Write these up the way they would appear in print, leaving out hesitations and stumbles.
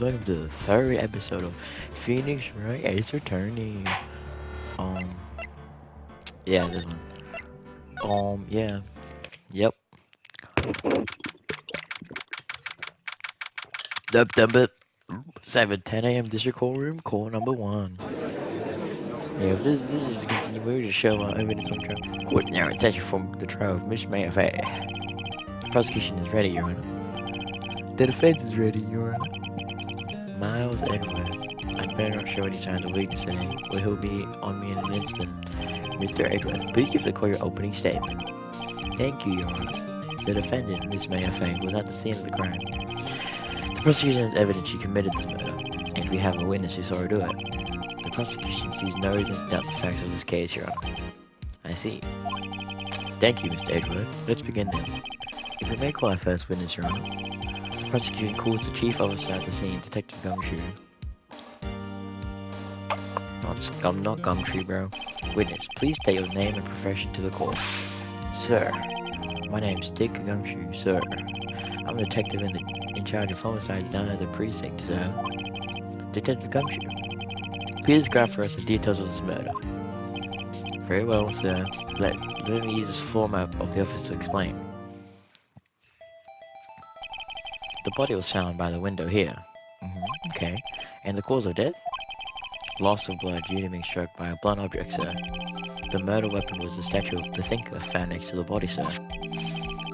welcome to the third episode of Phoenix Wright is returning. Um, yeah, this one. Yeah, yep. September 7:10 a.m. District Court Room, call number one. Yeah, this is a continuation to show our evidence on trial. Court now in session from the trial of Miss May affair. The prosecution is ready, Your Honor. The defense is ready, Your Honor. Miles Edward. I'd better not show any signs of weakness today, or he'll be on me in an instant. Mr. Edward, please give the court your opening statement. Thank you, Your Honor. The defendant, Miss Mayafay, was at the scene of the crime. The prosecution has evidence she committed this murder, and we have a witness who saw her do it. The prosecution sees no reason to doubt the facts of this case, Your Honor. I see. Thank you, Mr. Edward. Let's begin then. If we may call our first witness, Your Honor. The prosecution calls the chief officer at the scene, Detective Gumshoe. I'm not Gumtree, bro. Witness, please state your name and profession to the court. Sir, my name's Dick Gumshoe, sir. I'm a detective in charge of homicides down at the precinct, sir. Detective Gumshoe, please describe for us the details of this murder. Very well, sir. Let me use this format of the office to explain. The body was found by the window here. Okay. And the cause of death? Loss of blood due to being struck by a blunt object, sir. The murder weapon was the statue of the thinker found next to the body, sir.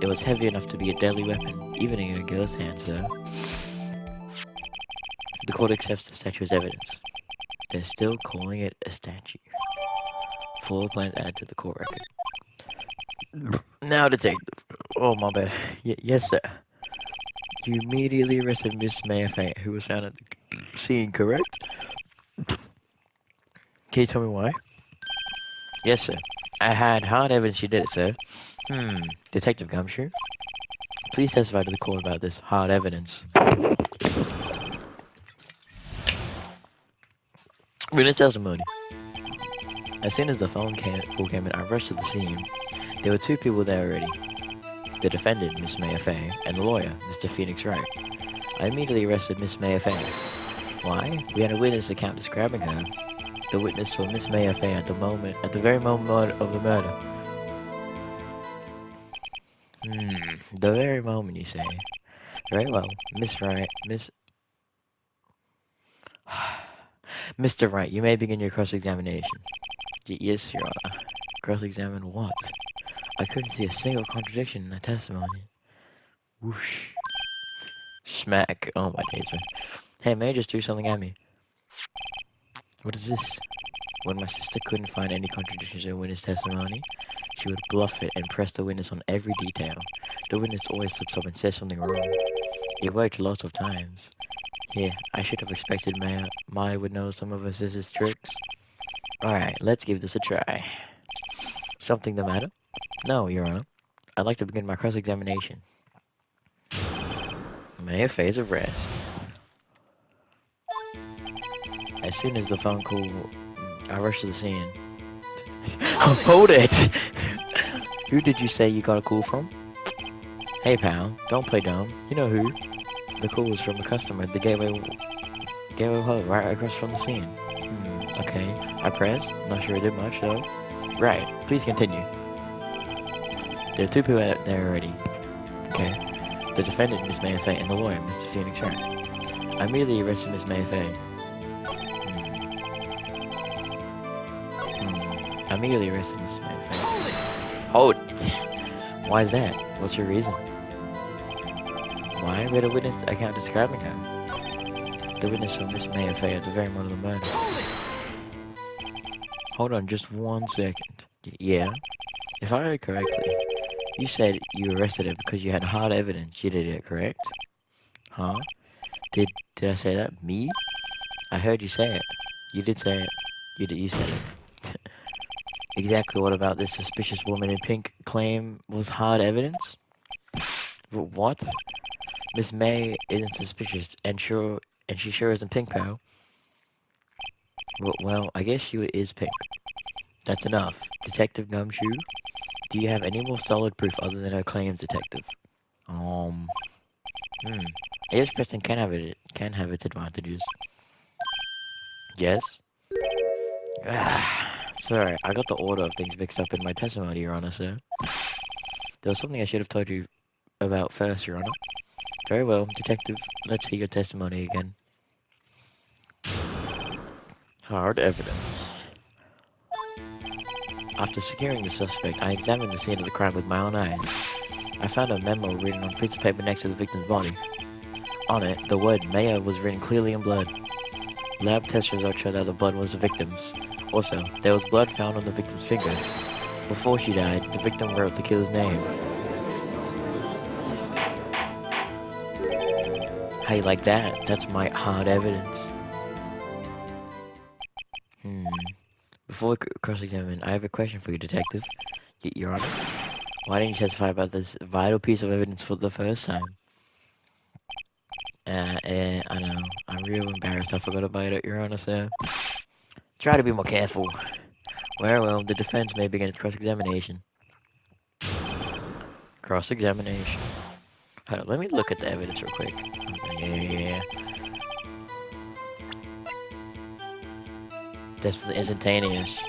It was heavy enough to be a deadly weapon, even in a girl's hand, sir. The court accepts the statue as evidence. They're still calling it a statue. Floor plans added to the court record. Now, detective. Oh, my bad. Yes, sir. You immediately arrested Miss Mayfair, who was found at the scene, correct? Can you tell me why? Yes, sir. I had hard evidence you did it, sir. Detective Gumshoe, please testify to the court about this hard evidence. Witness testimony. As soon as the phone call came in, I rushed to the scene. There were two people there already. The defendant, Miss Mayfair, and the lawyer, Mr. Phoenix Wright. I immediately arrested Miss Mayfair. Why? We had a witness account describing her. The witness saw Miss Mayfair at the very moment of the murder. The very moment, you say. Very well. Mr. Wright, you may begin your cross-examination. Yes, Your Honor. Cross-examine what? I couldn't see a single contradiction in that testimony. Whoosh. Smack. Oh, my days, man. Hey, may I just do something at me? What is this? When my sister couldn't find any contradictions in the witness testimony, she would bluff it and press the witness on every detail. The witness always slips up and says something wrong. It worked lots of times. Yeah, I should have expected Maya would know some of her sister's tricks. Alright, let's give this a try. Something the matter? No, Your Honor. I'd like to begin my cross-examination. May I phase of rest. As soon as the phone call, I rushed to the scene. Hold it! Who did you say you got a call from? Hey pal, don't play dumb. You know who. The call was from a customer at the Gateway Hub right across from the scene. Okay. I pressed. Not sure it did much though. Right. Please continue. There are two people out there already. Okay. The defendant, Miss Mayfair, and the lawyer, Mr. Phoenix Wright. I immediately arrested Miss Mayfair. I immediately arrested Miss Mayfair. Hold it! Why is that? What's your reason? Why? We had a witness account describing her. The witness saw Miss Mayfair at the very moment of the murder. Hold on just 1 second. Yeah? If I heard correctly, you said you arrested her because you had hard evidence you did it, correct? Huh? Did I say that? Me? I heard you say it. You did say it. You said it. Exactly what about this suspicious woman in pink claim was hard evidence? What? Miss May isn't suspicious, and she sure isn't pink, pal. Well, I guess she is pink. That's enough. Detective Gumshoe, do you have any more solid proof other than her claims, detective? Hmm. A yes person can have its advantages. Yes. Sorry, I got the order of things mixed up in my testimony, Your Honor, sir. There was something I should have told you about first, Your Honor. Very well, Detective. Let's hear your testimony again. Hard evidence. After securing the suspect, I examined the scene of the crime with my own eyes. I found a memo written on a piece of paper next to the victim's body. On it, the word Maya was written clearly in blood. Lab test results showed that the blood was the victim's. Also, there was blood found on the victim's finger. Before she died, the victim wrote the killer's name. How you like that? That's my hard evidence. Hmm. Before we cross-examine, I have a question for you, Detective. Your Honor. Why didn't you testify about this vital piece of evidence for the first time? I know. I'm real embarrassed. I forgot about it, Your Honor, sir. Try to be more careful. Well, the defense may begin its cross-examination. Cross-examination. Hold on, let me look at the evidence real quick. Yeah. That's instantaneous.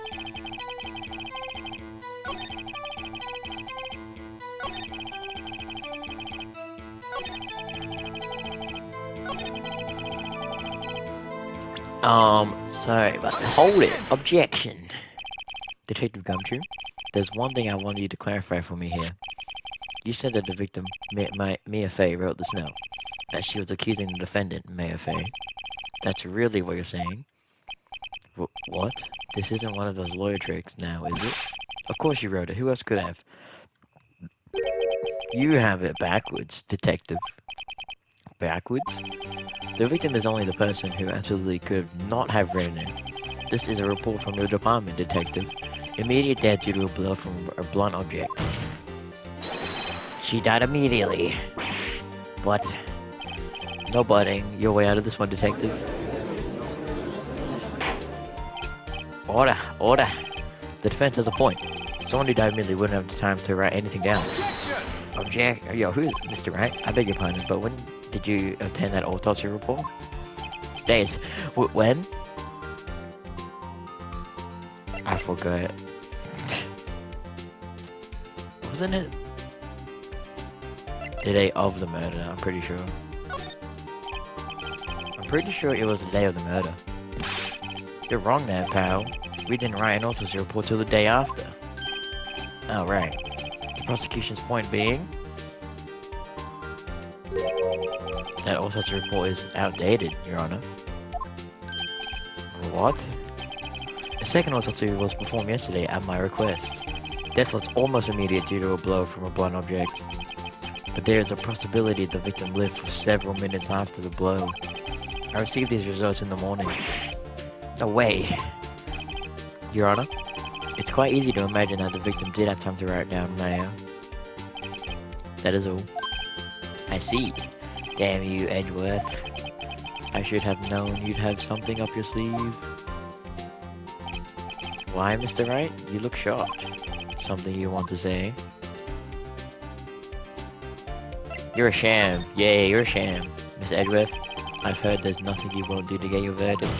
Sorry, but hold it. Objection. Detective Gumtree, there's one thing I want you to clarify for me here. You said that the victim, Mia Fey, wrote this note. That she was accusing the defendant, Mia Fey. That's really what you're saying? What? This isn't one of those lawyer tricks now, is it? Of course you wrote it. Who else could have? You have it backwards, detective. Backwards? The victim is only the person who absolutely could not have written it. This is a report from your department, detective. Immediate death due to a blow from a blunt object. She died immediately. But no butting. Your way out of this one, detective. Order. The defense has a point. Someone who died immediately wouldn't have the time to write anything down. Object. Yo, who's Mr. Wright? I beg your pardon, but when did you obtain that autopsy report? Days. When? I forgot. Wasn't it the day of the murder? I'm pretty sure. I'm pretty sure it was the day of the murder. You're wrong there, pal. We didn't write an autopsy report till the day after. Oh, right. The prosecution's point being that autopsy report is outdated, Your Honor. What? A second autopsy was performed yesterday at my request. Death was almost immediate due to a blow from a blunt object. But there is a possibility the victim lived for several minutes after the blow. I received these results in the morning. No way. Your Honor, it's quite easy to imagine that the victim did have time to write down Maya. That is all. I see. Damn you, Edgeworth. I should have known you'd have something up your sleeve. Why, Mr. Wright? You look shocked. Something you want to say? You're a sham. Yeah, you're a sham. Miss Edgeworth, I've heard there's nothing you won't do to get your verdict.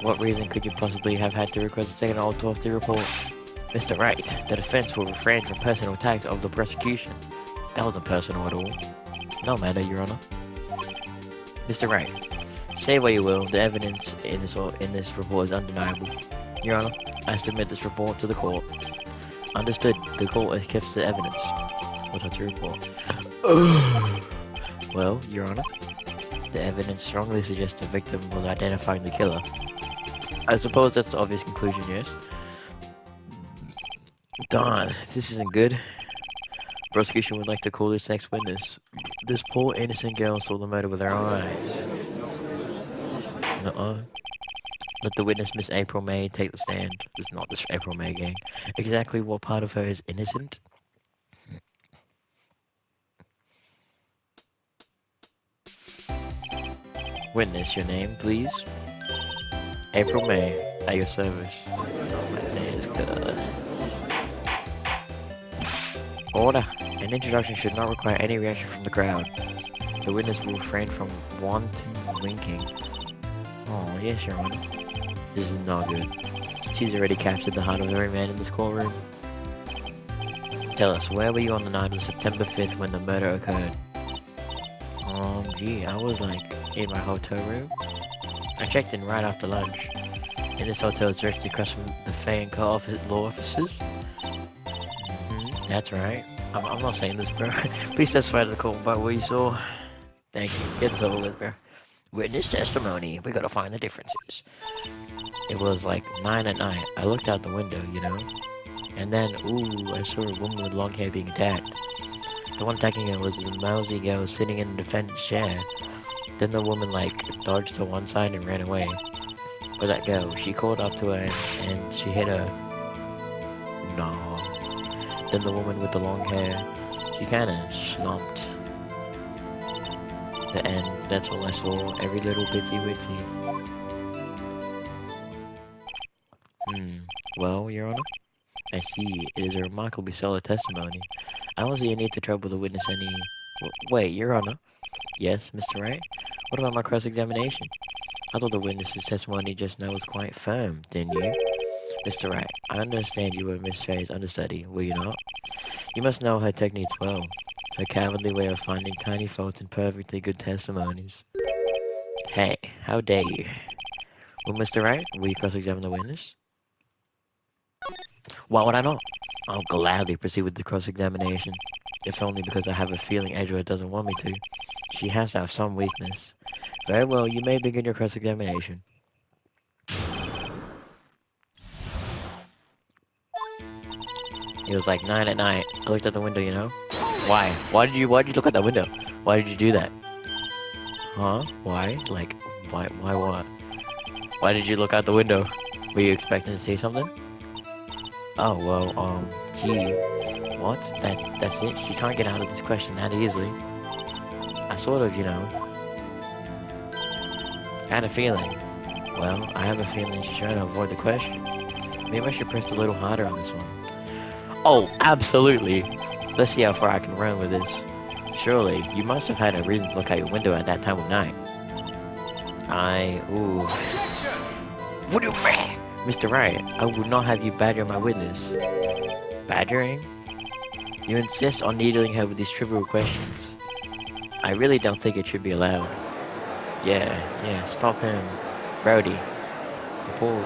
What reason could you possibly have had to request a second autopsy report? Mr. Wright, the defense will refrain from personal attacks of the prosecution. That wasn't personal at all. No matter, Your Honor. Mr. Wright, say what you will, the evidence in this report is undeniable. Your Honor, I submit this report to the court. Understood, the court accepts the evidence. Autopsy report. Well, Your Honor, the evidence strongly suggests the victim was identifying the killer. I suppose that's the obvious conclusion, yes? Darn, this isn't good. Prosecution would like to call this next witness. This poor innocent girl saw the murder with her eyes. Uh-oh. Let the witness, Miss April May, take the stand. It's not this April May gang. Exactly what part of her is innocent? Witness, your name, please? April May, at your service. Oh, my name is good. Order. An introduction should not require any reaction from the crowd. The witness will refrain from wanton winking. Oh, yes, Your Honor. This is not good. She's already captured the heart of every man in this courtroom. Tell us, where were you on the night of September 5th when the murder occurred? Gee, I was like in my hotel room. I checked in right after lunch. And this hotel is directly across from the Fay and Co. law offices. That's right. I'm not saying this, bro. Please testify to the court about what you saw. Thank you. Get this over with, bro. Witness testimony. We gotta find the differences. It was like 9 at night. I looked out the window, you know. And then, ooh, I saw a woman with long hair being attacked. The one attacking her was the mousy girl sitting in the defendant's chair. Then the woman, like, dodged to one side and ran away. But that girl, she called up to her and she hit her. No. Then the woman with the long hair, she kinda slumped. The end, that's all I saw. Every little bitsy witsy. Well, Your Honor? I see. It is a remarkably solid testimony. I don't see any need to trouble the witness any... Wait, Your Honor? Yes, Mr. Wright? What about my cross-examination? I thought the witness's testimony just now was quite firm, didn't you? Mr. Wright, I understand you were Miss Faye's understudy, were you not? You must know her techniques well. Her cowardly way of finding tiny faults in perfectly good testimonies. Hey, how dare you? Well, Mr. Wright, will you cross-examine the witness? Why would I not? I'll gladly proceed with the cross-examination. If only because I have a feeling Edgeworth doesn't want me to. She has to have some weakness. Very well, you may begin your cross-examination. It was like 9 at night. I looked out the window, you know? Why? Why'd you look out that window? Why did you do that? Huh? Why? Like, why what? Why did you look out the window? Were you expecting to see something? Oh, well, gee. What? That's it? She can't get out of this question that easily. I sort of, you know, had a feeling. Well, I have a feeling she's trying to avoid the question. Maybe I should press a little harder on this one. Oh, absolutely! Let's see how far I can run with this. Surely, you must have had a reason to look out your window at that time of night. Ooh. What do you mean? Mr. Wright, I would not have you badger my witness. Badgering? You insist on needling her with these trivial questions. I really don't think it should be allowed. Yeah, stop him. Brody. The poor...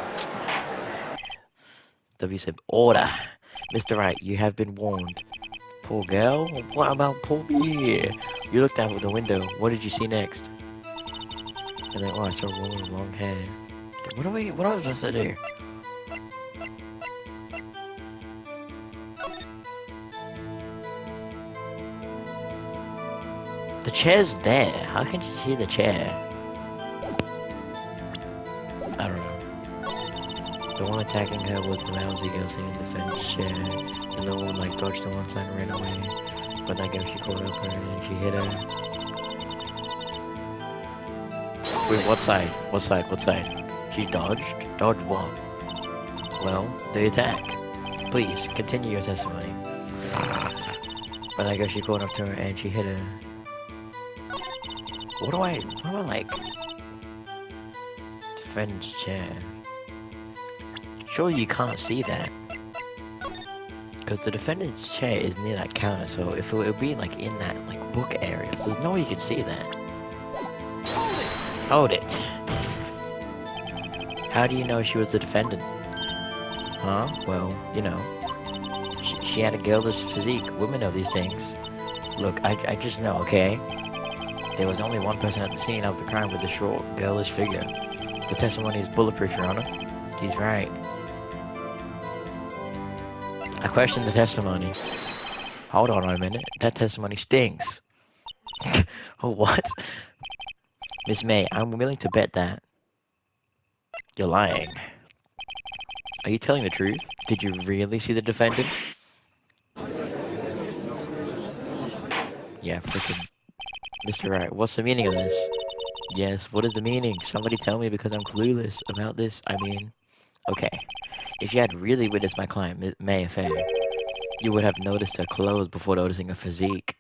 W said, order. Mr. Wright, you have been warned. Poor girl? What about poor me? You looked out of the window. What did you see next? And then, I saw a woman with long hair. What am I supposed to do? The chair's there. How can you see the chair? I don't know. The one attacking her was the mousy girl sitting in the fence chair. And the woman like dodged to one side and ran away. But that girl, she caught up her and she hit her. Wait, what side? What side? She dodged? Dodged what? Well, the attack. Please, continue your testimony. But that girl, she caught up to her and she hit her. What do I like? Defendant's chair. Surely you can't see that. Because the defendant's chair is near that counter, so if it would be like in that like book area, so there's no way you can see that. Hold it. How do you know she was the defendant? Huh? Well, you know. She had a girlish physique. Women know these things. Look, I just know, okay? There was only one person at the scene of the crime with a short, girlish figure. The testimony is bulletproof, Your Honor. He's right. I question the testimony. Hold on a minute. That testimony stinks. Oh, what? Miss May, I'm willing to bet that you're lying. Are you telling the truth? Did you really see the defendant? Yeah, freaking... Mr. Wright, what's the meaning of this? Yes, what is the meaning? Somebody tell me because I'm clueless about this. I mean... Okay. If you had really witnessed my client, May Faye, You would have noticed her clothes before noticing her physique.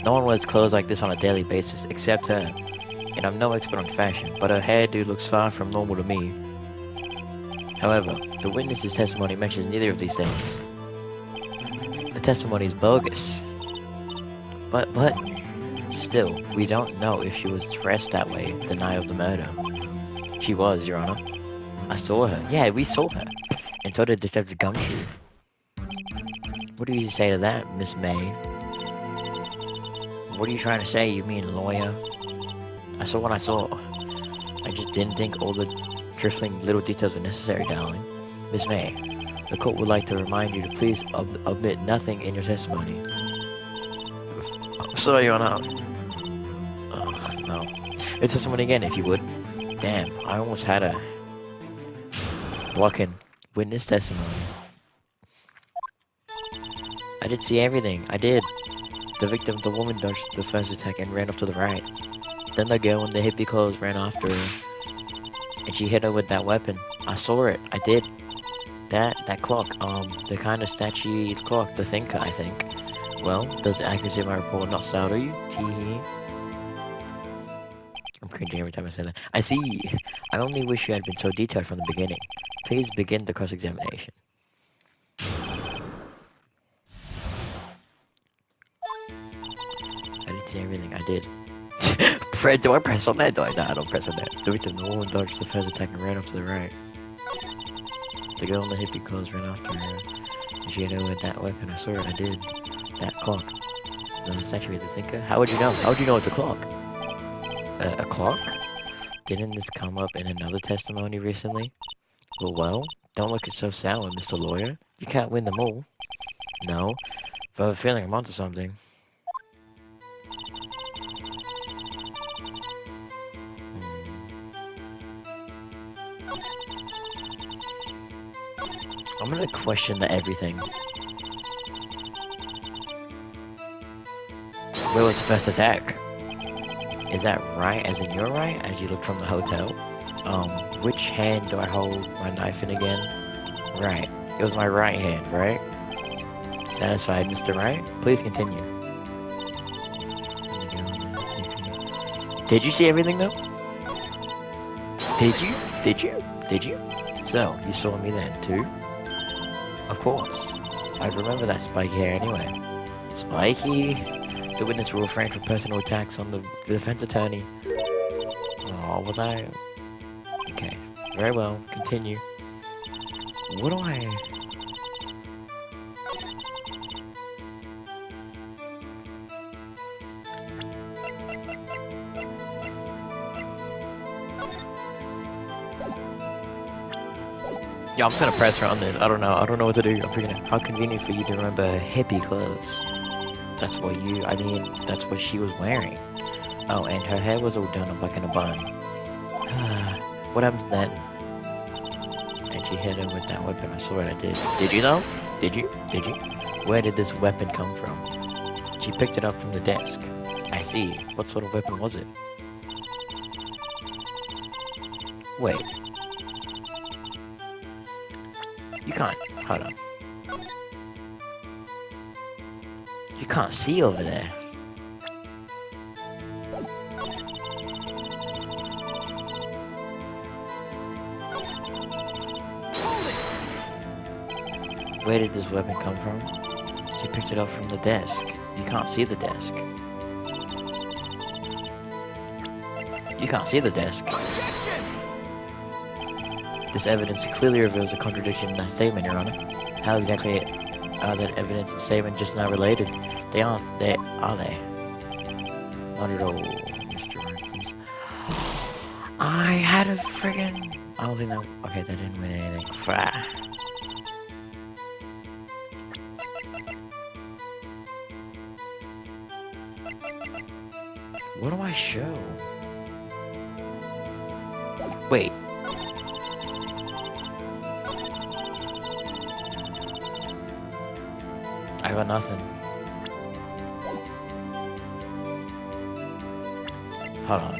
No one wears clothes like this on a daily basis, except her. And I'm no expert on fashion, but her hairdo looks far from normal to me. However, the witness's testimony mentions neither of these things. The testimony is bogus. But, still, we don't know if she was dressed that way the night of the murder. She was, Your Honor. I saw her. Yeah, we saw her. And so did Detective Gumshoe. What do you say to that, Miss May? What are you trying to say, you mean lawyer? I saw what I saw. I just didn't think all the trifling little details were necessary, darling. Miss May, the court would like to remind you to please omit nothing in your testimony. Sorry, Your Honor. No. Your testimony again, if you would. Damn, I almost had a blocking witness testimony. I did see everything. I did. The victim, the woman, dodged the first attack and ran off to the right. Then the girl in the hippie clothes ran after her, and she hit her with that weapon. I saw it. I did. That clock, the kind of statue clock, the thinker, I think. Well, does the accuracy of my report not startle you? Tee. I'm cringing every time I say that. I see. I only wish you had been so detailed from the beginning. Please begin the cross-examination. I did see everything. I did. Do I press on that? No, I don't press on that. The victim, the woman dodged the first attack and ran off to the right. The girl in the hippie clothes ran after her. And she hit her with that weapon. I saw it. I did. That clock. The statue of the thinker. How would you know? How would you know it's a clock? A clock? Didn't this come up in another testimony recently? Well, don't look so sour, Mr. Lawyer. You can't win them all. No, but I have a feeling I'm onto something. I'm gonna question everything. Where was the first attack? Is that right, as in your right, as you look from the hotel? Which hand do I hold my knife in again? Right. It was my right hand, right? Satisfied, Mr. Right? Please continue. Did you see everything, though? Did you? Did you? Did you? So, you saw me then, too? Of course. I remember that spiky hair anyway. Spiky? The witness will refrain from personal attacks on the defense attorney. Oh, was I? Okay. Very well. Continue. What do I... Yeah, I'm just gonna press her on this. I don't know what to do. I'm figuring out how convenient for you to remember hippie clothes. That's what she was wearing. Oh, and her hair was all done up like in a bun. What happens then? And she hit her with that weapon. I saw what I did. Did you though? Did you? Did you? Where did this weapon come from? She picked it up from the desk. I see. What sort of weapon was it? Wait. You can't. Hold on. You can't see over there. Where did this weapon come from? She picked it up from the desk. You can't see the desk. You can't see the desk. Objection! This evidence clearly reveals a contradiction in that statement, Your Honor. How exactly are that evidence and statement just now related? They aren't. Are they? Not at all, Mr. Rifles. I had a friggin'... I don't think that... Okay, that didn't win anything. Frah. What do I show? Wait. I got nothing. Hold on.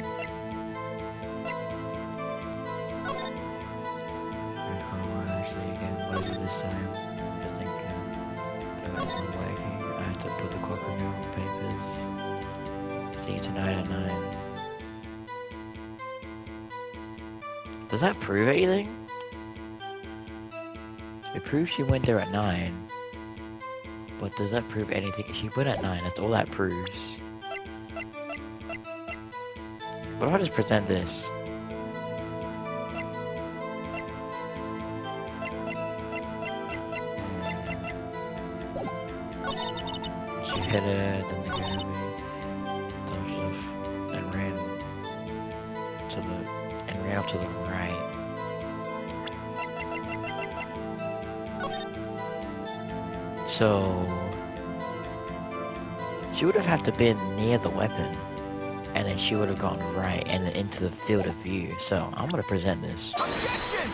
See you tonight at 9. Does that prove anything? It proves she went there at 9. But does that prove anything? She went at 9, that's all that proves. What if I just present this? She hit it, and then and ran to and ran up to the right. So she would have had to been near the weapon, and then she would have gone right and then into the field of view. So I'm gonna present this. Objection!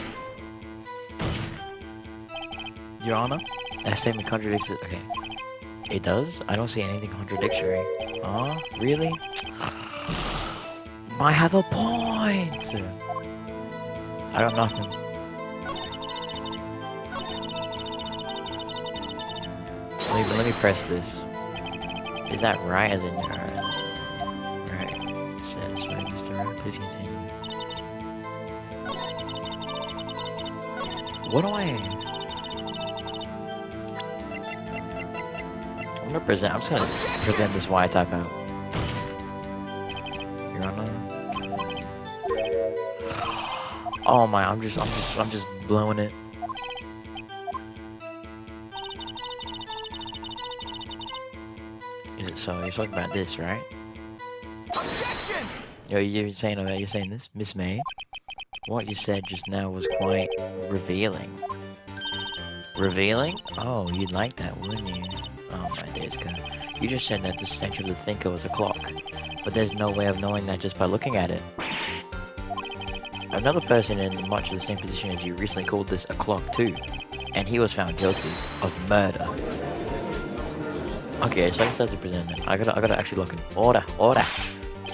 Your Honor, that statement contradicts it. Okay. It does? I don't see anything contradictory. Huh? Really? I have a point! I got nothing. Let me press this. Is that right as in your right? Satisfied, Mr. Right? Please continue. What do I'm just gonna present this Y type out. Your Honor. Oh my, I'm just blowing it. Is it so? You're talking about this, right? Objection! You're saying this, Miss May. What you said just now was quite revealing. Revealing? Oh, you'd like that, wouldn't you? Oh my days, God. You just said that the stench of the thinker was a clock, but there's no way of knowing that just by looking at it. Another person in much of the same position as you recently called this a clock too, and he was found guilty of murder. Okay, so I just have to present it. I gotta actually look in order.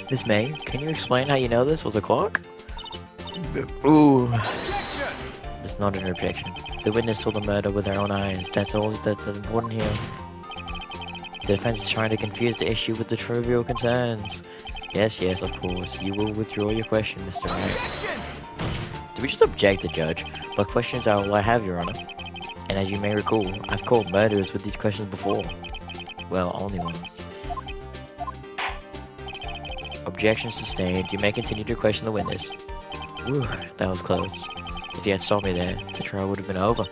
Miss May, can you explain how you know this was a clock? Ooh. Objection! It's not an objection. The witness saw the murder with her own eyes. That's all that's important here. The defense is trying to confuse the issue with the trivial concerns. Yes, of course. You will withdraw your question, Mr. Wright. Objection! Did we just object the judge? But questions are all I have, Your Honor. And as you may recall, I've called murderers with these questions before. Well, only once. Objection sustained. You may continue to question the witness. Whew, that was close. If you had stopped me there, the trial would have been over.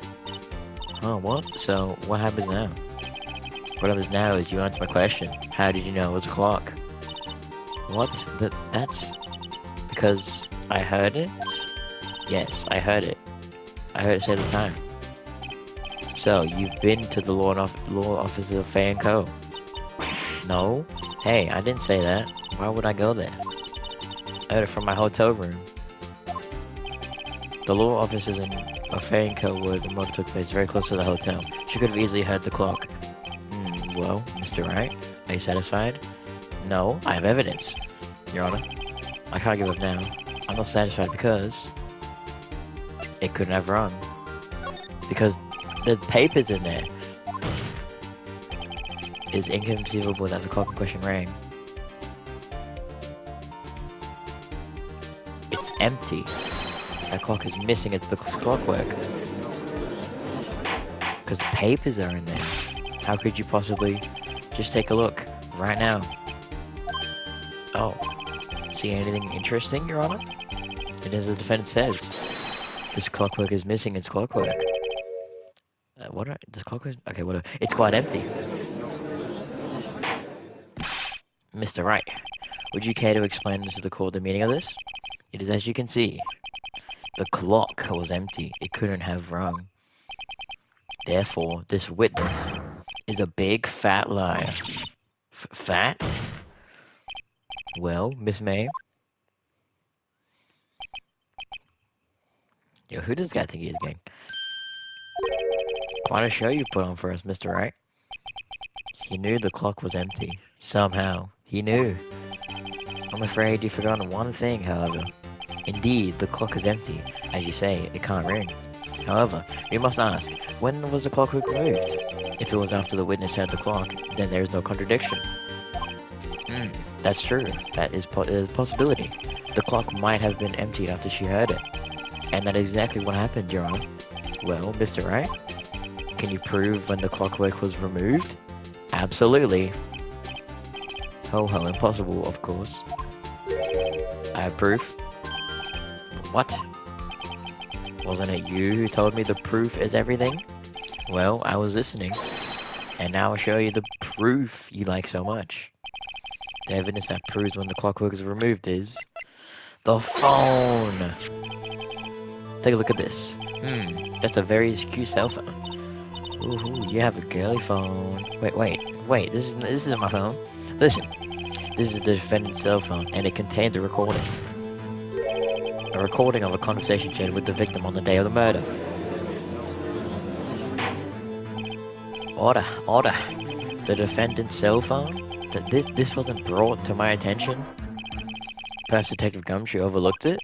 Oh, what? So, what happens now? What happens now is you answer my question. How did you know it was a clock? What? That's... because I heard it? Yes, I heard it. I heard it say the time. So, you've been to the law office of Fay & Co. No? Hey, I didn't say that. Why would I go there? I heard it from my hotel room. The law offices of Fay & Co. where the murder took place, very close to the hotel. She could have easily heard the clock. Well, Mr. Wright, are you satisfied? No, I have evidence, Your Honor. I can't give up now. I'm not satisfied because it couldn't have run. Because the paper's in there. It's inconceivable that the clock in question rang. It's empty. That clock is missing its clockwork. Because the papers are in there. How could you possibly... Just take a look. Right now. Oh. See anything interesting, Your Honor? And as the defendant says, this clockwork is missing its clockwork. This clockwork... Okay, whatever. It's quite empty. Mr. Wright, would you care to explain to the court the meaning of this? It is as you can see. The clock was empty. It couldn't have rung. Therefore, this witness is a big fat liar. Fat? Well, Miss May? Yo, who does this guy think he is, gang? Quite a show you put on for us, Mr. Wright. He knew the clock was empty. Somehow. He knew. I'm afraid you've forgotten one thing, however. Indeed, the clock is empty. As you say, it can't ring. However, we must ask, when was the clock removed? If it was after the witness heard the clock, then there is no contradiction. That's true. That is a possibility. The clock might have been emptied after she heard it. And that is exactly what happened, Your Honor. Well, Mr. Wright, can you prove when the clockwork was removed? Absolutely. Ho ho, impossible, of course. I have proof. What? Wasn't it you who told me the proof is everything? Well, I was listening. And now I'll show you the proof you like so much. The evidence that proves when the clockwork is removed is the phone. Take a look at this. That's a very cute cell phone. Ooh, you have a girly phone. Wait. This isn't my phone. Listen, this is the defendant's cell phone, and it contains a recording. A recording of a conversation she had with the victim on the day of the murder. Order. The defendant's cell phone? This wasn't brought to my attention? Perhaps Detective Gumshoe overlooked it?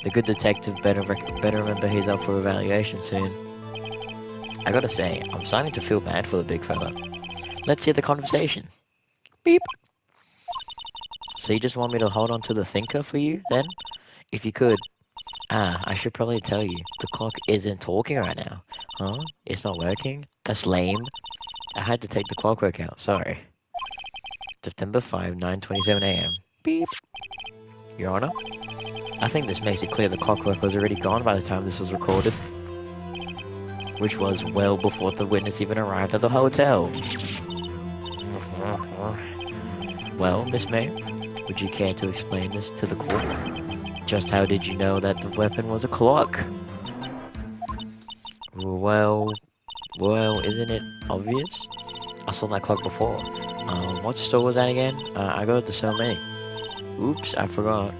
The good detective better remember he's up for evaluation soon. I gotta say, I'm starting to feel bad for the big fella. Let's hear the conversation. Beep. So you just want me to hold on to the thinker for you, then? If you could. I should probably tell you, the clock isn't talking right now. Huh? It's not working? That's lame. I had to take the clockwork out, sorry. September 5, 9:27 a.m. Beep. Your Honor? I think this makes it clear the clockwork was already gone by the time this was recorded. Which was well before the witness even arrived at the hotel. Well, Miss May, would you care to explain this to the court? Just how did you know that the weapon was a clock? Well, isn't it obvious? I saw that clock before. What store was that again? I go to so many. Oops, I forgot.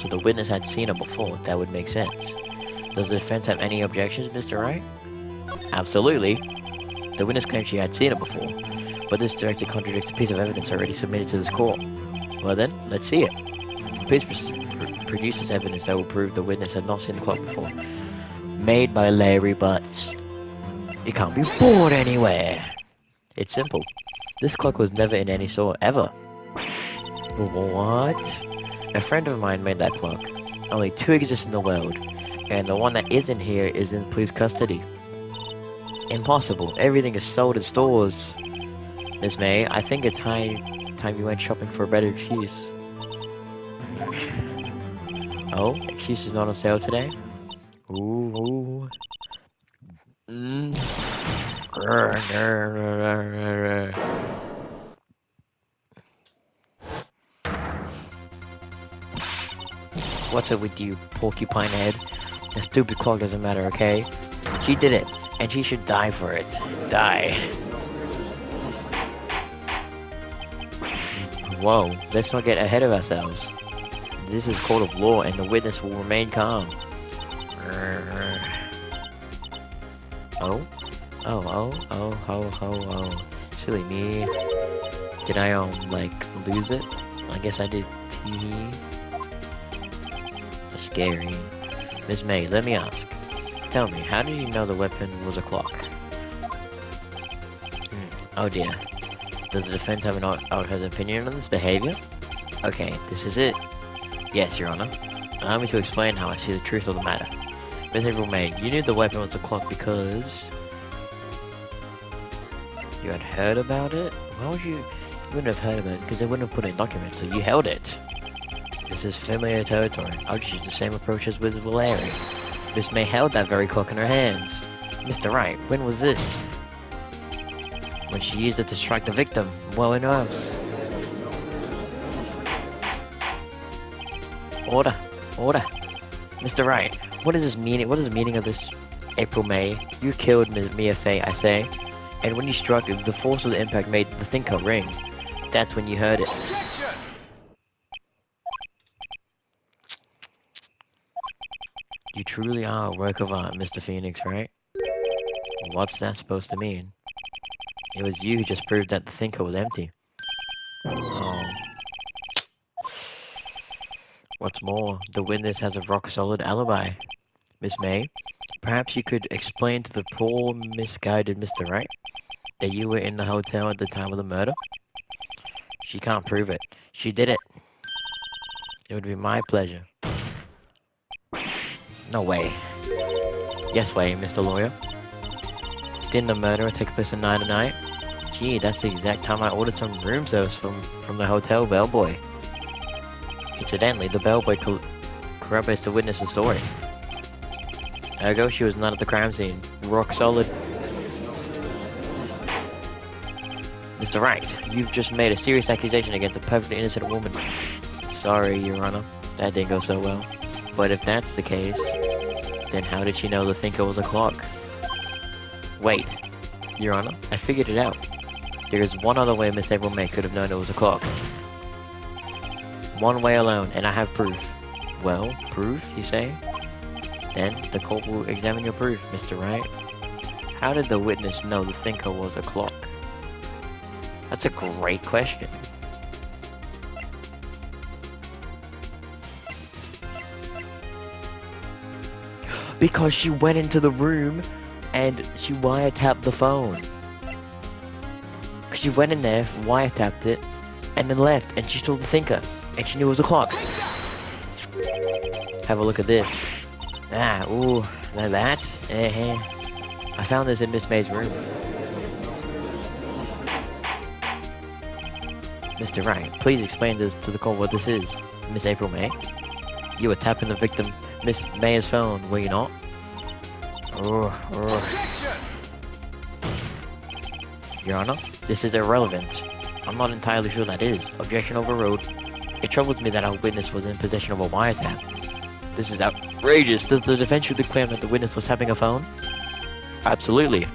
So the witness had seen her before, that would make sense. Does the defense have any objections, Mr. Wright? Absolutely. The witness claims she had seen her before, but this directly contradicts a piece of evidence already submitted to this court. Well then, let's see it. Please produce this evidence that will prove the witness had not seen the clock before. Made by Larry Butts. It can't be bought anywhere. It's simple. This clock was never in any store, ever. What? A friend of mine made that clock. Only two exist in the world, and the one that isn't here is in police custody. Impossible. Everything is sold in stores. Miss May, I think it's high time you went shopping for a better excuse. Oh, excuse is not on sale today? Ooh. Mm. What's up with you, porcupine head? The stupid clock doesn't matter, okay? She did it, and she should die for it. Die. Whoa, let's not get ahead of ourselves. This is court of law, and the witness will remain calm. Oh. Silly me. Did I, lose it? I guess I did. Tee. Scary. Miss May, let me ask. Tell me, how did you know the weapon was a clock? Oh dear. Does the defense have an opinion on this behavior? Okay, this is it. Yes, Your Honor. Allow me to explain how I see the truth of the matter. Miss April May, you knew the weapon was a clock because you had heard about it? Why would you wouldn't have heard about it? Because they wouldn't have put it in documents, so you held it. This is familiar territory. I'll just use the same approach as with Larry. Miss May held that very clock in her hands. Mr. Wright, when was this? When she used it to strike the victim. Well, in house. Order. Mr. Wright, what is this meaning? What is the meaning of this? April May, you killed Mia Fey, I say. And when you struck it, the force of the impact made the thinker ring. That's when you heard it. Objection! You truly are a work of art, Mr. Phoenix, right? What's that supposed to mean? It was you who just proved that the thinker was empty. Oh. What's more, the witness has a rock-solid alibi. Miss May, perhaps you could explain to the poor, misguided Mr. Wright that you were in the hotel at the time of the murder? She can't prove it. She did it. It would be my pleasure. No way. Yes way, Mr. Lawyer. Didn't the murder take place at 9 at night? Gee, that's the exact time I ordered some room service from the hotel bellboy. Incidentally, the bellboy corroborates the witness's story. Ergo, she was not at the crime scene. Rock solid. Mr. Wright, you've just made a serious accusation against a perfectly innocent woman. Sorry, Your Honor. That didn't go so well. But if that's the case, then how did she know the thinker was a clock? Wait, Your Honor, I figured it out. There is one other way Miss April May could have known it was a clock. One way alone, and I have proof. Well, proof, you say? Then the court will examine your proof, Mr. Wright. How did the witness know the thinker was a clock? That's a great question. Because she went into the room and she wiretapped the phone. She went in there, wiretapped it, and then left, and she told the thinker, and she knew it was a clock. Have a look at this. Ah, ooh, now that? I found this in Miss May's room. Mr. Wright, please explain this to the court what this is. Miss April May? You were tapping the victim, Miss May's phone, were you not? Objection! Your Honor, this is irrelevant. I'm not entirely sure that is. Objection overruled. It troubles me that our witness was in possession of a wiretap. This is outrageous. Does the defense truly claim that the witness was tapping a phone? Absolutely.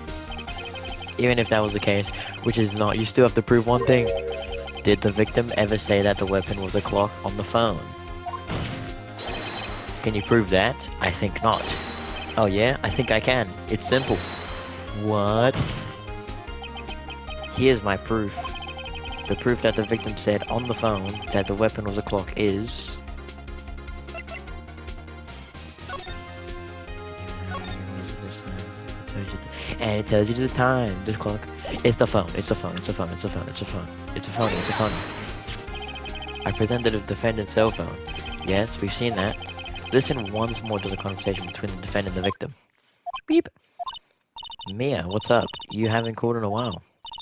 Even if that was the case, which is not, you still have to prove one thing. Did the victim ever say that the weapon was a clock on the phone? Can you prove that? I think not. Oh yeah? I think I can. It's simple. What? Here's my proof. The proof that the victim said on the phone that the weapon was a clock is... And it tells you the time, the clock. It's the phone, it's the phone, it's the phone, it's the phone, it's the phone. It's a phone, it's a phone. I presented a defendant's cell phone. Yes, we've seen that. Listen once more to the conversation between the defendant and the victim. Beep. Mia, what's up? You haven't called in a while.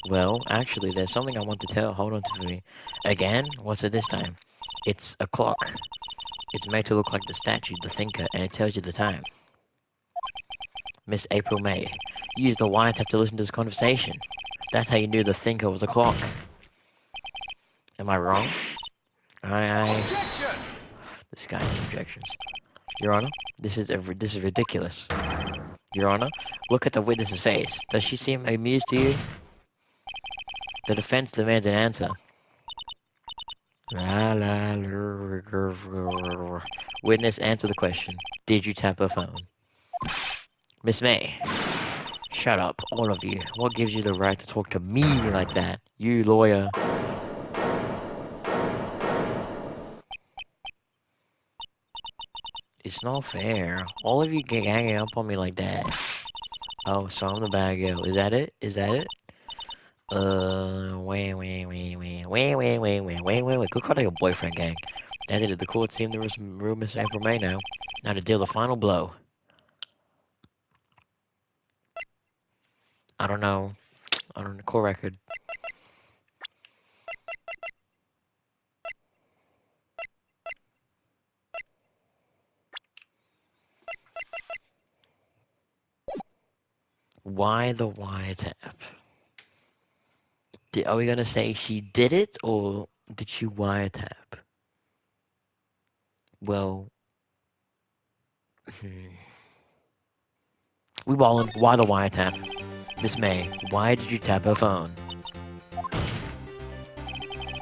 Well, actually, there's something I want to tell. Hold on to me. Again? What's it this time? It's a clock. It's made to look like the statue, the thinker, and it tells you the time. Miss April May, you used the wiretap to listen to this conversation. That's how you knew the thinker was a clock. Am I wrong? Objection! This guy has objections. Your Honor, this is ridiculous. Your Honor, look at the witness's face. Does she seem amused to you? The defense demands an answer. Witness, answer the question. Did you tap her phone? Miss May. Shut up, all of you. What gives you the right to talk to me like that? You lawyer. It's not fair. All of you ganging up on me like that. Oh, so I'm the bad girl. Is that it? Is that it? Wait. Go call your boyfriend, gang. That did it. The court seemed there was some real Miss April May now. Now to deal the final blow. I don't know. Court record. Why the wiretap? Are we gonna say she did it, or did she wiretap? Well, we ballin'. Why the wiretap? Miss May, why did you tap her phone?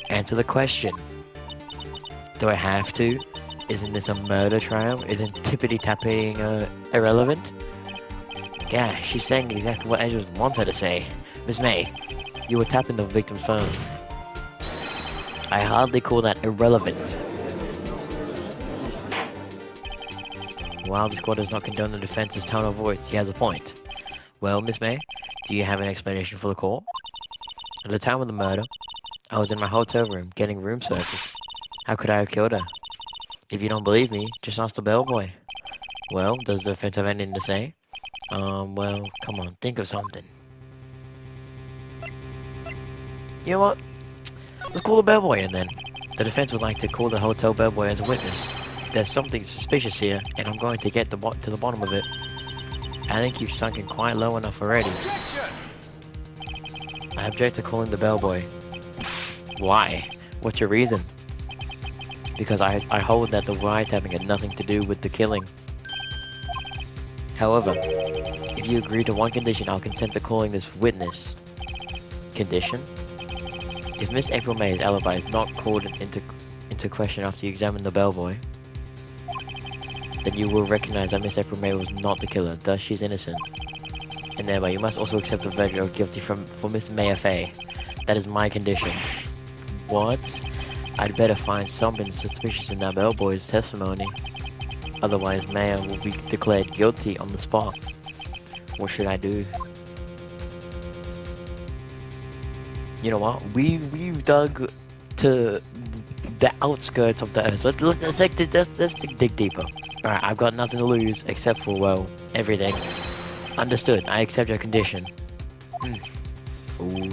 Answer the question. Do I have to? Isn't this a murder trial? Isn't tippity-tapping irrelevant? Gosh, she's saying exactly what Ezra wants her to say. Miss May, you were tapping the victim's phone. I hardly call that irrelevant. While this court does not condone the defense's tone of voice, he has a point. Well, Miss May, do you have an explanation for the court? At the time of the murder, I was in my hotel room getting room service. How could I have killed her? If you don't believe me, just ask the bellboy. Well, does the defense have anything to say? Well, come on, think of something. You know what? Let's call the bellboy in then. The defense would like to call the hotel bellboy as a witness. There's something suspicious here, and I'm going to get to the bottom of it. I think you've sunk in quite low enough already. Objection! I object to calling the bellboy. Why? What's your reason? Because I hold that the wiretapping had nothing to do with the killing. However, if you agree to one condition, I'll consent to calling this witness. Condition? If Miss April May's alibi is not called into question after you examine the bellboy, then you will recognize that Miss April May was not the killer, thus she's innocent. And thereby you must also accept the verdict of guilty for Miss Maya Fay. That is my condition. What? I'd better find something suspicious in that bellboy's testimony. Otherwise, Maya will be declared guilty on the spot. What should I do? You know what? We've dug to the outskirts of the earth. Let's dig deeper. Alright, I've got nothing to lose except for, well, everything. Understood. I accept your condition. Ooh.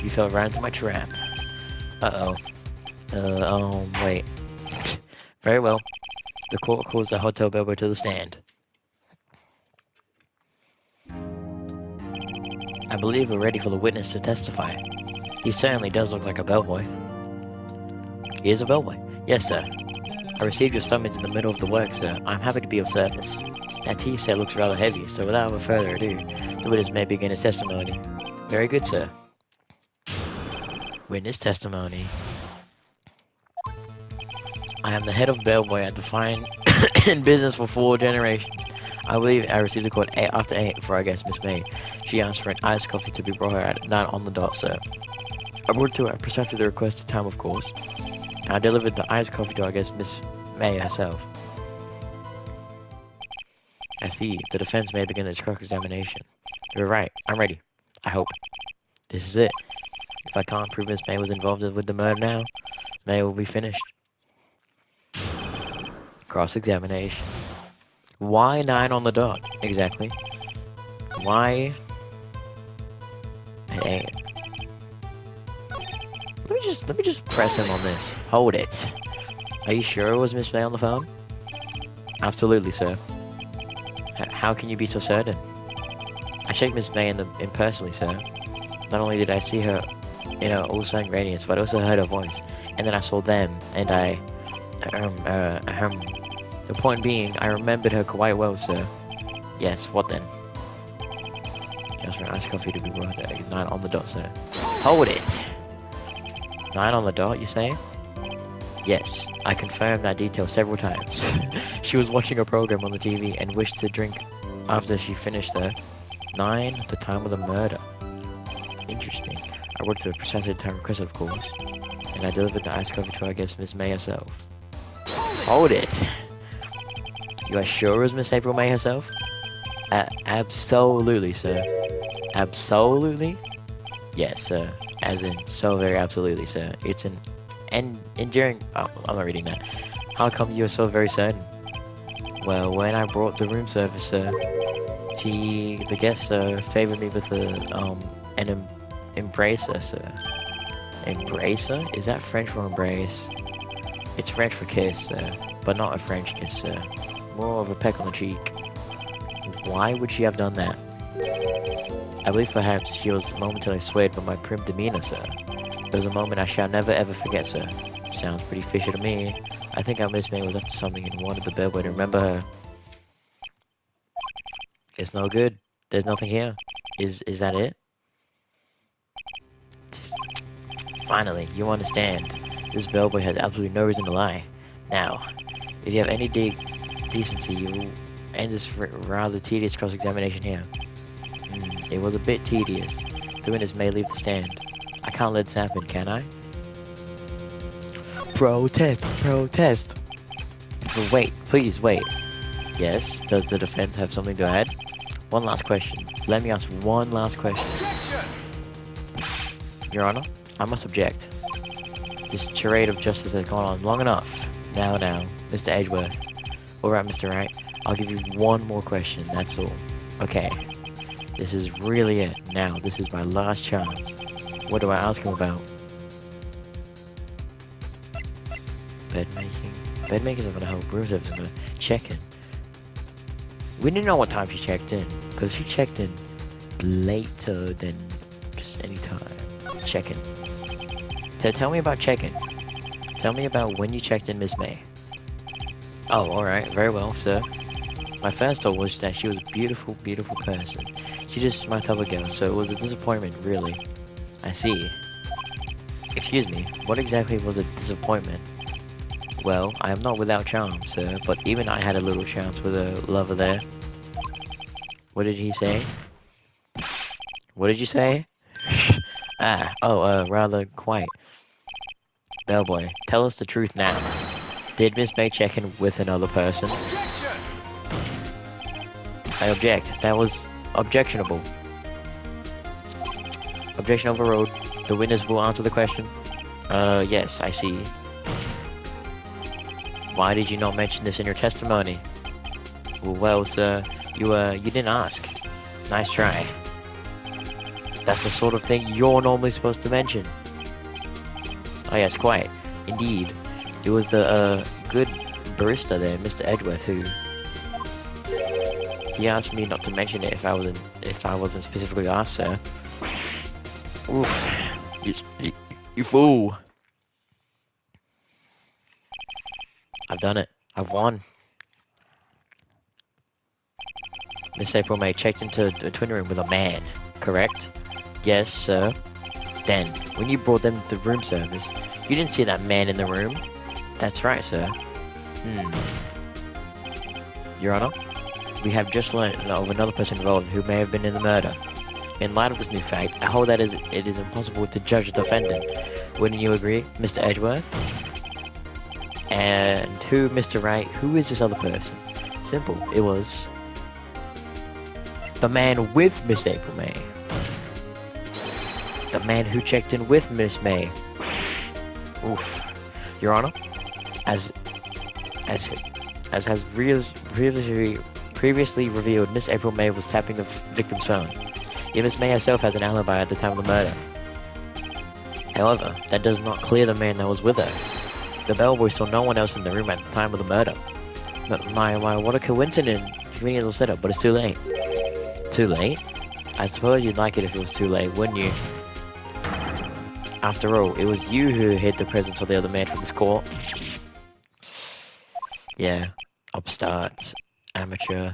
You fell right into my trap. Uh-oh. Wait. Very well. The court calls the hotel bellboy to the stand. I believe we're ready for the witness to testify. He certainly does look like a bellboy. He is a bellboy. Yes, sir. I received your summons in the middle of the work, sir. I'm happy to be of service. That tea set looks rather heavy, so without further ado, the witness may begin his testimony. Very good, sir. Witness testimony. I am the head of bellboy at Define in business for 4 generations. I believe I received a call after 8 before I guess Miss May. She asked for an iced coffee to be brought her at 9 on the dot, sir. I brought to her precisely the requested time, of course. And I delivered the iced coffee to, I guess, Miss May herself. I see. The defense may begin its cross-examination. You're right. I'm ready. I hope. This is it. If I can't prove Miss May was involved with the murder now, May will be finished. Cross-examination. Why 9 on the dot? Exactly. Why at 8? Let me just press him on this. Hold it. Are you sure it was Miss May on the phone? Absolutely, sir. How can you be so certain? I checked Miss May in personally, sir. Not only did I see her in her all-seeing radiance, but I also heard her voice. And then I saw them, and the point being, I remembered her quite well, sir. Yes, what then? Just for an iced coffee to be brought at 9 on the dot, sir. Hold it! 9 on the dot, you say? Yes, I confirmed that detail several times. She was watching a program on the TV and wished to drink after she finished there. 9, the time of the murder. Interesting. I worked to a precisely time requested, of course. And I delivered the iced coffee to, I guess, Miss May herself. Hold it! You are sure it was Miss April May herself? Absolutely, sir. Absolutely? Yes, sir. As in, so very absolutely, sir. It's an enduring... Oh, I'm not reading that. How come you're so very certain? Well, when I brought the room service, sir, the guest, sir, favored me with an embracer, sir. Embracer? Is that French for embrace? It's French for kiss, sir. But not a French kiss, sir. More of a peck on the cheek. Why would she have done that? I believe perhaps she was momentarily swayed by my prim demeanor, sir. It was a moment I shall never ever forget, sir. Sounds pretty fishy to me. I think our Miss May was up to something and wanted the bellboy to remember her. It's no good. There's nothing here. Is that it? Finally, you understand. This bellboy has absolutely no reason to lie. Now, if you have any decency, you will end this rather tedious cross-examination here. It was a bit tedious. The witness may leave the stand. I can't let this happen, can I? Protest! Protest! But wait, please wait. Yes, does the defense have something to add? One last question. Let me ask one last question. Objection! Your Honor, I must object. This charade of justice has gone on long enough. Now, Mr. Edgeworth. Alright, Mr. Wright. I'll give you one more question, that's all. Okay. This is really it. Now, this is my last chance. What do I ask him about? Bed making. Bed making's not gonna help. Room service is gonna check in. We didn't know what time she checked in, because she checked in later than just any time. Check-in. Tell me about check-in. Tell me about when you checked in, Miss May. Oh, alright, very well, sir. My first thought was that she was a beautiful, beautiful person. She just my type of girl, so it was a disappointment, really. I see. Excuse me, what exactly was a disappointment? Well, I am not without charm, sir, but even I had a little chance with a lover there. What did he say? What did you say? Rather quiet. Bellboy, tell us the truth now. Did Miss May check in with another person? Objection! I object. That was objectionable. Objection overruled. The witness will answer the question. Yes, I see. Why did you not mention this in your testimony? Well, sir, you didn't ask. Nice try. That's the sort of thing you're normally supposed to mention. Oh yes, quite. Indeed. It was the, good barista there, Mr. Edgeworth, who... He asked me not to mention it if I wasn't specifically asked, sir. Oof. You fool. I've done it. I've won. Miss April May checked into a twin room with a man, correct? Yes, sir. Then, when you brought them to room service, you didn't see that man in the room. That's right, sir. Your Honor, we have just learned of another person involved who may have been in the murder. In light of this new fact, I hold that it is impossible to judge the defendant. Wouldn't you agree, Mr. Edgeworth? And who, Mr. Wright, who is this other person? Simple, it was... the man with Miss April May. The man who checked in with Miss May. Oof. Your Honor, as has previously revealed, Miss April May was tapping the victim's phone. Yet Miss May herself has an alibi at the time of the murder. However, that does not clear the man that was with her. The bellboy saw no one else in the room at the time of the murder. But what a coincidence! Convenient little setup, but it's too late. Too late? I suppose you'd like it if it was too late, wouldn't you? After all, it was you who hid the presence of the other man from this court. Yeah, upstart, amateur.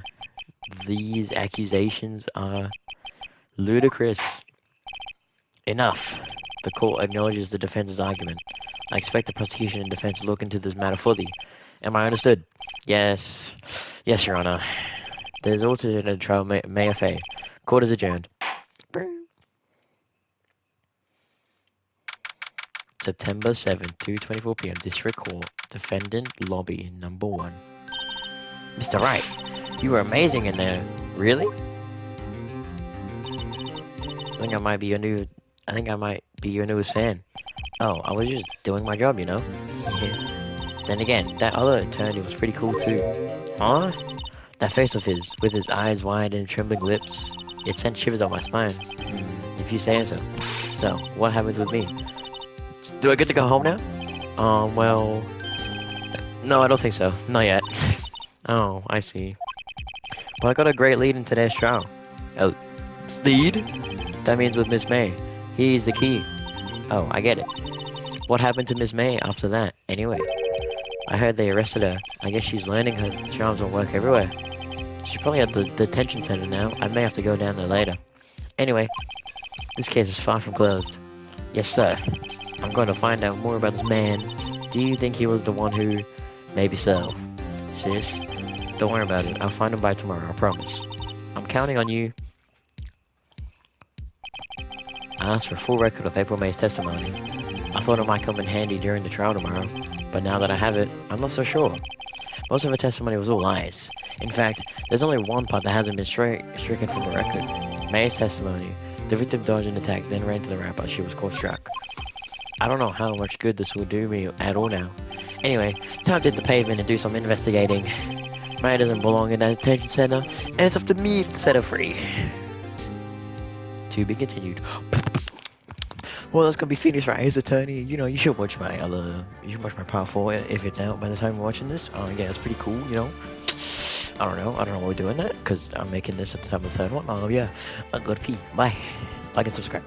These accusations are ludicrous. Enough. The court acknowledges the defense's argument. I expect the prosecution and defense to look into this matter fully. Am I understood? Yes. Yes, Your Honor. There's also a trial may affect. Court is adjourned. September 7th, 2:24 p.m. District Court. Defendant Lobby Number 1. Mr. Wright, you were amazing in there. Really? I think I might be your newest fan. Oh, I was just doing my job, you know? Yeah. Then again, that other attorney was pretty cool too. Huh? That face of his, with his eyes wide and trembling lips, it sent shivers up my spine. If you say so. So, what happens with me? Do I get to go home now? Well... No, I don't think so. Not yet. Oh, I see. But I got a great lead in today's trial. A lead? That means with Miss May. He's the key. Oh, I get it. What happened to Miss May after that, anyway? I heard they arrested her. I guess she's learning her charms will work everywhere. She's probably at the detention center now. I may have to go down there later. Anyway, this case is far from closed. Yes, sir. I'm going to find out more about this man. Do you think he was the one who... Maybe so. Sis, don't worry about it. I'll find him by tomorrow, I promise. I'm counting on you. I asked for a full record of April May's testimony. I thought it might come in handy during the trial tomorrow, but now that I have it, I'm not so sure. Most of her testimony was all lies. In fact, there's only one part that hasn't been stricken from the record. May's testimony. The victim dodged an attack, then ran to the ramp, but she was caught struck. I don't know how much good this will do me at all now. Anyway, time to hit the pavement and do some investigating. Man doesn't belong in that detention center, and it's up to me to set her free. To be continued. Well, that's gonna be finished right, his attorney. You know, you should watch my part 4 if it's out by the time you're watching this. Yeah, it's pretty cool, you know. I don't know why we're doing that, because I'm making this at the time of the third one. Yeah, I gotta pee. Bye. Like and subscribe.